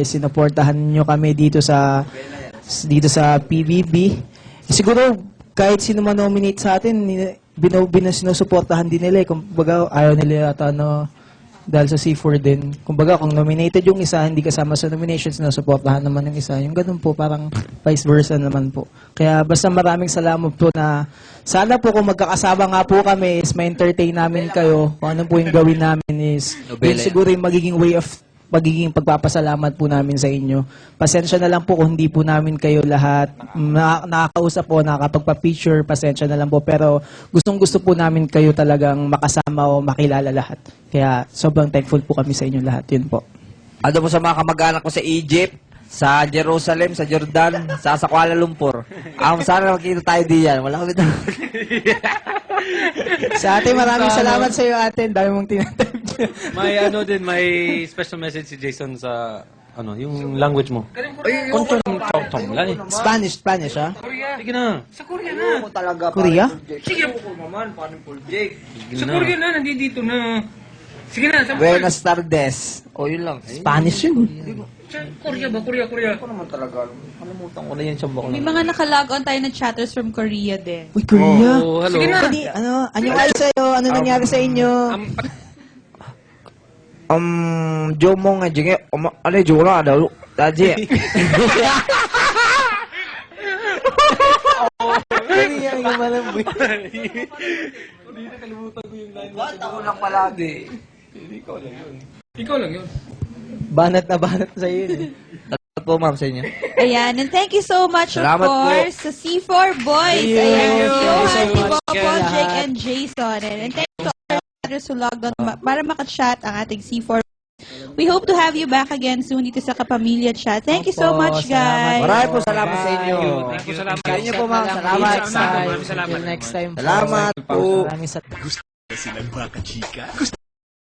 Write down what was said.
sinuportahan nyo kami dito sa PBB. Siguro kahit sino man nominate sa atin, sinusuportahan din nila. Kumbaga ayaw nila yata dahil sa C4 din. Kumbaga kung nominated yung isa, hindi kasama sa nominations, sinusuportahan naman yung isa. Yung ganun po, parang vice versa naman po. Kaya basta maraming salamat po na sana po kung magkakasama nga po kami is ma-entertain namin kayo. Kung ano po yung gawin namin is yun siguro yung magiging way of magiging pagpapasalamat po namin sa inyo. Pasensya na lang po kung hindi po namin kayo lahat nakakausap po, nakakapagpa-picture, pasensya na lang po. Pero gustong-gusto po namin kayo talagang makasama o makilala lahat. Kaya sobrang thankful po kami sa inyo lahat. Yun po. Ano po sa mga kamag-anak ko sa Egypt, sa Jerusalem, sa Jordan, sa Kuala Lumpur. Sana makita tayo diyan. Wala kami na. Sa ate, maraming salamat sa iyo ate. Dami mong tinatype. May special message si Jason sa yung language mo. Spanish ha? Sige na. Sa Korea na. Korea? Sige po naman, paano project? Sa Korea na, nandito na. Sige na, sa Buenas tardes. O, yun lang. Spanish yun. Sa Korea ba? Korea. Ako naman talaga. Kalimutan ko na yan sa bako. May mga nakalog on tayo na chatters from Korea din. Uy, Korea. Oh, hello. Sige na. Anong ayos sa'yo? Ano nangyari sa inyo? Jomo nga jenge. Ano yung jola daw? Taji. Korea, yung malamboy. Ako lang palagi. Ikaw lang yun. Banat na banat sa'yo yun. Salamat po, ma'am, sa inyo. Ayan, and thank you so much, Salamat of po. course, sa C4 Boys. Thank you. Ayan, Thank you Johan, so much, Tibopo, lahat. Jake, and Jason. And thank you to all others who logged on para makachat ang ating C4. We hope to have you back again soon dito sa Kapamilya Chat. Thank you so Opo, much, salamat. guys. Maraming po salamat sa inyo. Thank you, salamat. Sa inyo po, ma'am. Salamat. Next time. Maraming salamat. Till next time. Salamat po. Maraming salamat. Gusto silang baka chika?